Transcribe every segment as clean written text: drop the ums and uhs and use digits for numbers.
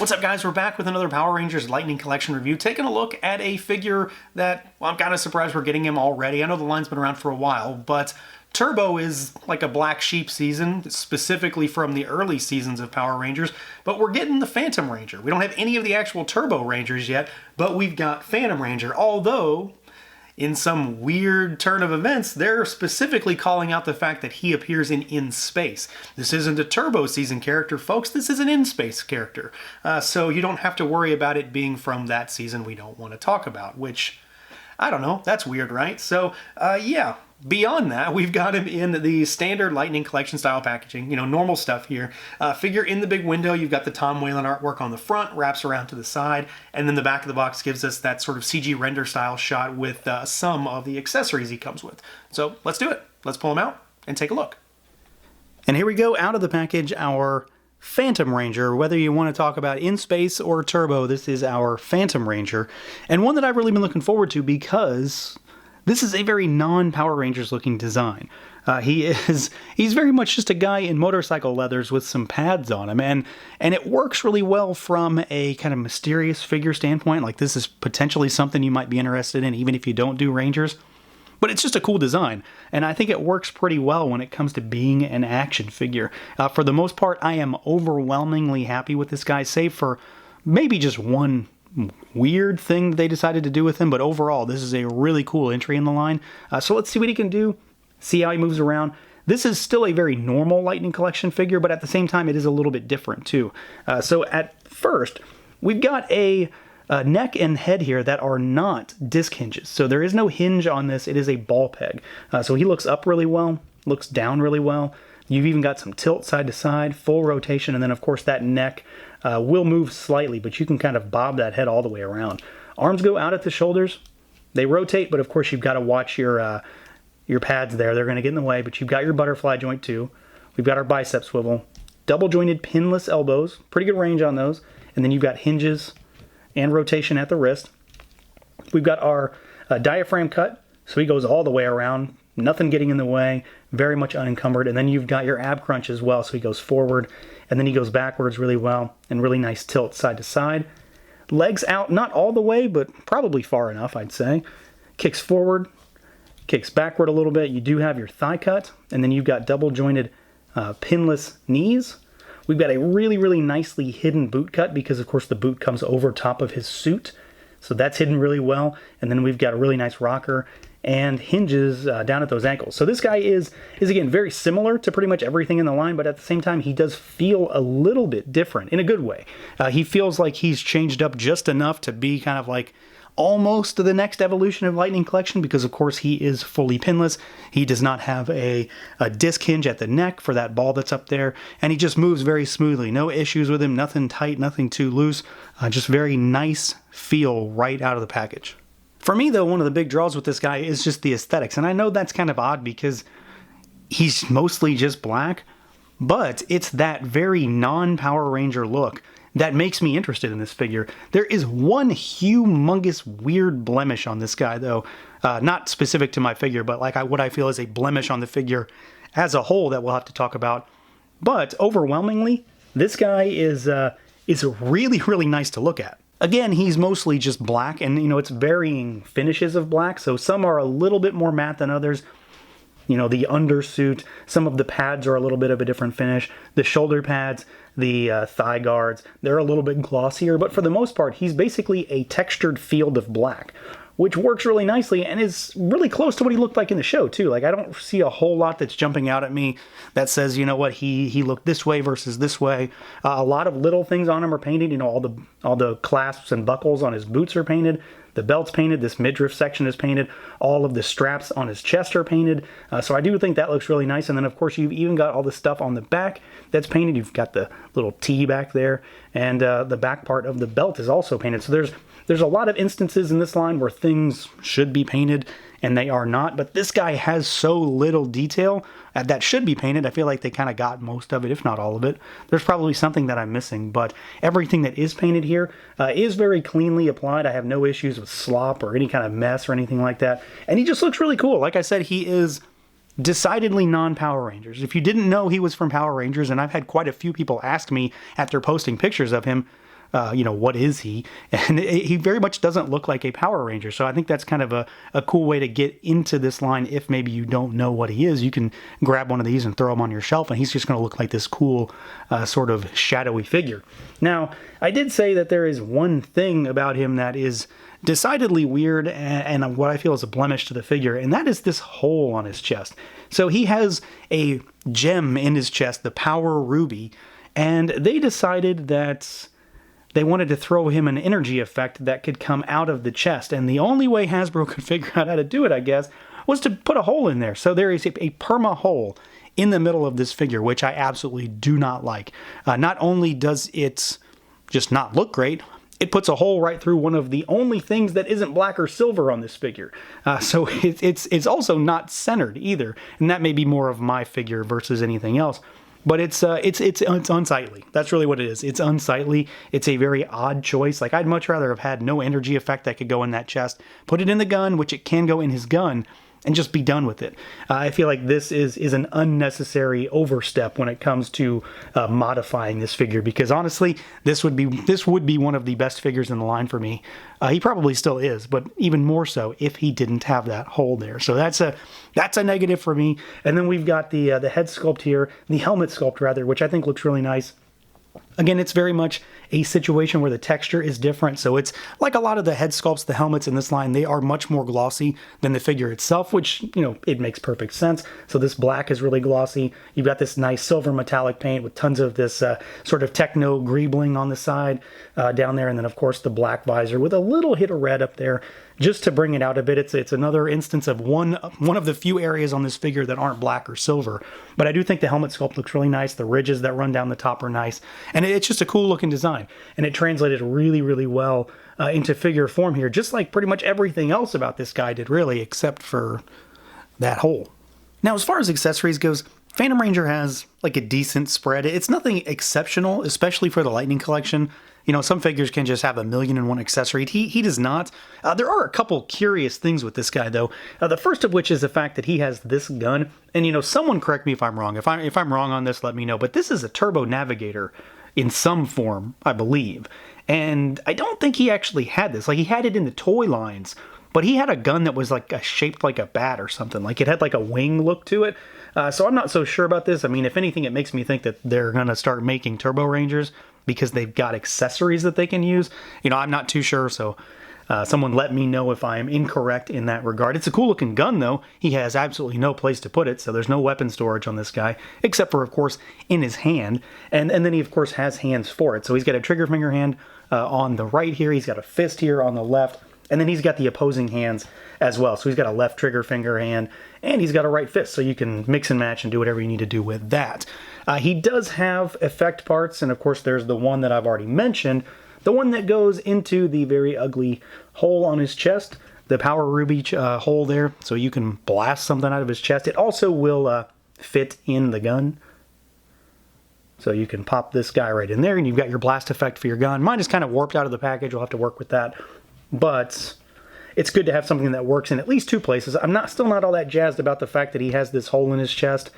What's up, guys? We're back with another Power Rangers Lightning Collection review, taking a look at a figure that, well, I'm kind of surprised we're getting him already. I know the line's been around for a while, but Turbo is like a black sheep season, specifically from the early seasons of Power Rangers, but we're getting the Phantom Ranger. We don't have any of the actual Turbo Rangers yet, but we've got Phantom Ranger, although in some weird turn of events, they're specifically calling out the fact that he appears in Space. This isn't a Turbo season character, folks. This is an In Space character. So you don't have to worry about it being from that season we don't want to talk about, which, I don't know, that's weird, right? So, yeah. Beyond that, we've got him in the standard Lightning Collection style packaging, you know, normal stuff here. Figure in the big window, you've got the Tom Whalen artwork on the front, wraps around to the side, and then the back of the box gives us that sort of CG render style shot with some of the accessories he comes with. So let's do it. Let's pull him out and take a look. And here we go, out of the package, our Phantom Ranger. Whether you want to talk about In Space or Turbo, this is our Phantom Ranger, and one that I've really been looking forward to because this is a very non-Power Rangers looking design. He's very much just a guy in motorcycle leathers with some pads on him, and it works really well from a kind of mysterious figure standpoint. Like, this is potentially something you might be interested in even if you don't do Rangers. But it's just a cool design, and I think it works pretty well when it comes to being an action figure. For the most part, I am overwhelmingly happy with this guy, save for maybe just one weird thing they decided to do with him, but overall this is a really cool entry in the line. So let's see what he can do, see how he moves around. This is still a very normal Lightning Collection figure, but at the same time it is a little bit different too. So at first, we've got a neck and head here that are not disc hinges. So there is no hinge on this, it is a ball peg. So he looks up really well, looks down really well. You've even got some tilt side to side, full rotation, and then of course that neck will move slightly, but you can kind of bob that head all the way around. Arms go out at the shoulders. They rotate, but of course you've got to watch your pads there. They're going to get in the way, but you've got your butterfly joint too. We've got our bicep swivel. Double jointed pinless elbows. Pretty good range on those. And then you've got hinges and rotation at the wrist. We've got our diaphragm cut, so he goes all the way around. Nothing getting in the way, very much unencumbered. And then you've got your ab crunch as well, so he goes forward, and then he goes backwards really well, and really nice tilt side to side. Legs out, not all the way, but probably far enough, I'd say. Kicks forward, kicks backward a little bit. You do have your thigh cut, and then you've got double jointed pinless knees. We've got a really, really nicely hidden boot cut, because of course the boot comes over top of his suit, so that's hidden really well. And then we've got a really nice rocker and hinges down at those ankles. So this guy is again very similar to pretty much everything in the line, but at the same time he does feel a little bit different in a good way. He feels like he's changed up just enough to be kind of like almost the next evolution of Lightning Collection, because of course he is fully pinless. He does not have a disc hinge at the neck for that ball that's up there, and he just moves very smoothly. No issues with him, nothing tight, nothing too loose. Just very nice feel right out of the package. For me, though, one of the big draws with this guy is just the aesthetics. And I know that's kind of odd because he's mostly just black, but it's that very non-Power Ranger look that makes me interested in this figure. There is one humongous weird blemish on this guy, though. Not specific to my figure, but like what I feel is a blemish on the figure as a whole that we'll have to talk about. But overwhelmingly, this guy is really, really nice to look at. Again, he's mostly just black, and you know, it's varying finishes of black, so some are a little bit more matte than others. You know, the undersuit, some of the pads are a little bit of a different finish. The shoulder pads, the thigh guards, they're a little bit glossier, but for the most part, he's basically a textured field of black, which works really nicely and is really close to what he looked like in the show too. Like, I don't see a whole lot that's jumping out at me that says, you know what, he looked this way versus this way. A lot of little things on him are painted. You know, all the clasps and buckles on his boots are painted. The belt's painted. This midriff section is painted. All of the straps on his chest are painted. So I do think that looks really nice. And then of course you've even got all the stuff on the back that's painted. You've got the little T back there, and the back part of the belt is also painted. So there's a lot of instances in this line where things should be painted and they are not, but this guy has so little detail that should be painted. I feel like they kind of got most of it, if not all of it. There's probably something that I'm missing, but everything that is painted here is very cleanly applied. I have no issues with slop or any kind of mess or anything like that, and he just looks really cool. Like I said, he is decidedly non-Power Rangers. If you didn't know he was from Power Rangers, and I've had quite a few people ask me after posting pictures of him, what is he? And he very much doesn't look like a Power Ranger. So I think that's kind of a cool way to get into this line. If maybe you don't know what he is, you can grab one of these and throw him on your shelf, and he's just going to look like this cool sort of shadowy figure. Now, I did say that there is one thing about him that is decidedly weird and what I feel is a blemish to the figure, and that is this hole on his chest. So he has a gem in his chest, the Power Ruby, and they decided that they wanted to throw him an energy effect that could come out of the chest. And the only way Hasbro could figure out how to do it, I guess, was to put a hole in there. So there is a perma hole in the middle of this figure, which I absolutely do not like. Not only does it just not look great, it puts a hole right through one of the only things that isn't black or silver on this figure. So it's also not centered either. And that may be more of my figure versus anything else. But it's unsightly. That's really what it is. It's unsightly. It's a very odd choice. Like, I'd much rather have had no energy effect that could go in that chest, put it in the gun, which it can go in his gun, and just be done with it. I feel like this is an unnecessary overstep when it comes to modifying this figure, because honestly, this would be one of the best figures in the line for me. He probably still is, but even more so if he didn't have that hole there. So that's a negative for me. And then we've got the head sculpt here, the helmet sculpt rather, which I think looks really nice. Again, it's very much a situation where the texture is different, so it's like a lot of the head sculpts, the helmets in this line, they are much more glossy than the figure itself, which, it makes perfect sense. So this black is really glossy. You've got this nice silver metallic paint with tons of this sort of techno greebling on the side down there, and then of course the black visor with a little hit of red up there just to bring it out a bit. It's another instance of one of the few areas on this figure that aren't black or silver. But I do think the helmet sculpt looks really nice. The ridges that run down the top are nice. And it's just a cool looking design. And it translated really, really well into figure form here, just like pretty much everything else about this guy did, really, except for that hole. Now, as far as accessories goes, Phantom Ranger has like a decent spread. It's nothing exceptional, especially for the Lightning Collection. Some figures can just have 1,000,001 accessories. He does not. There are a couple curious things with this guy, though. The first of which is the fact that he has this gun. And, someone correct me if I'm wrong. If I'm wrong on this, let me know. But this is a Turbo Navigator in some form, I believe. And I don't think he actually had this. Like, he had it in the toy lines. But he had a gun that was like shaped like a bat or something. Like, it had like a wing look to it. So I'm not so sure about this. I mean, if anything, it makes me think that they're going to start making Turbo Rangers because they've got accessories that they can use. I'm not too sure, so someone let me know if I'm incorrect in that regard. It's a cool looking gun, though. He has absolutely no place to put it, so there's no weapon storage on this guy, except for, of course, in his hand. And then he, of course, has hands for it. So he's got a trigger finger hand on the right here. He's got a fist here on the left. And then he's got the opposing hands as well. So he's got a left trigger finger hand, and he's got a right fist, so you can mix and match and do whatever you need to do with that. He does have effect parts, and of course there's the one that I've already mentioned, the one that goes into the very ugly hole on his chest, the Power Ruby hole there, so you can blast something out of his chest. It also will fit in the gun. So you can pop this guy right in there, and you've got your blast effect for your gun. Mine is kind of warped out of the package. We'll have to work with that. But it's good to have something that works in at least two places. I'm still not all that jazzed about the fact that he has this hole in his chest.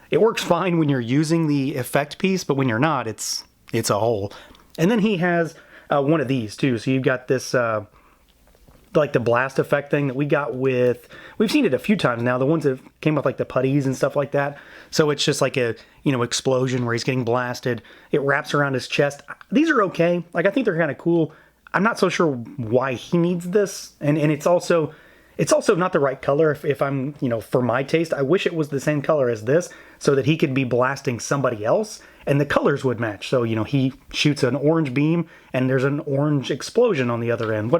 It works fine when you're using the effect piece, but when you're not, it's a hole. And then he has one of these too. So you've got this like the blast effect thing that we've seen it a few times now. The ones that came with like the putties and stuff like that. So it's just like a explosion where he's getting blasted. It wraps around his chest. These are okay. Like, I think they're kind of cool. I'm not so sure why he needs this, and it's also not the right color if I'm, for my taste. I wish it was the same color as this so that he could be blasting somebody else and the colors would match. So, he shoots an orange beam and there's an orange explosion on the other end.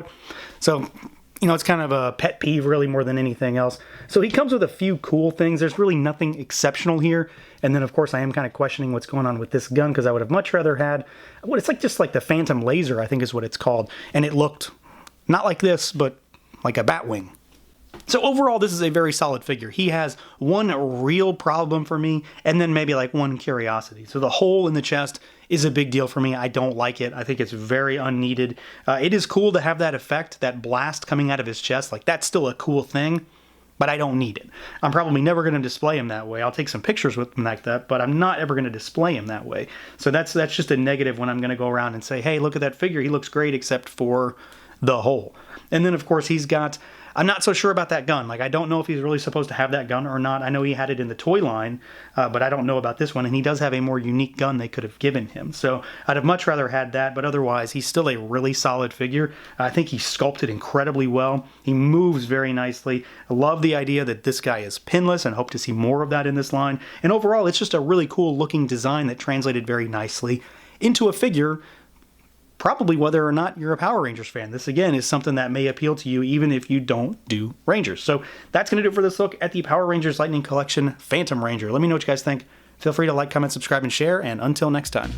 It's kind of a pet peeve really more than anything else. So he comes with a few cool things. There's really nothing exceptional here. And then, of course, I am kind of questioning what's going on with this gun because I would have much rather had what it's like, just like the Phantom Laser, I think is what it's called. And it looked not like this, but like a bat wing. So overall, this is a very solid figure. He has one real problem for me, and then maybe like one curiosity. So the hole in the chest is a big deal for me. I don't like it. I think it's very unneeded. It is cool to have that effect, that blast coming out of his chest. Like, that's still a cool thing. but I don't need it. I'm probably never going to display him that way. I'll take some pictures with him like that, but I'm not ever going to display him that way. So that's just a negative when I'm going to go around and say, hey, look at that figure. He looks great except for the hole. And then, of course, he's got... I'm not so sure about that gun. Like, I don't know if he's really supposed to have that gun or not. I know he had it in the toy line, but I don't know about this one. And he does have a more unique gun they could have given him. So I'd have much rather had that, but otherwise, he's still a really solid figure. I think he's sculpted incredibly well. He moves very nicely. I love the idea that this guy is pinless and hope to see more of that in this line. And overall, it's just a really cool looking design that translated very nicely into a figure. Probably whether or not you're a Power Rangers fan. This, again, is something that may appeal to you even if you don't do Rangers. So that's going to do it for this look at the Power Rangers Lightning Collection Phantom Ranger. Let me know what you guys think. Feel free to like, comment, subscribe, and share, and until next time.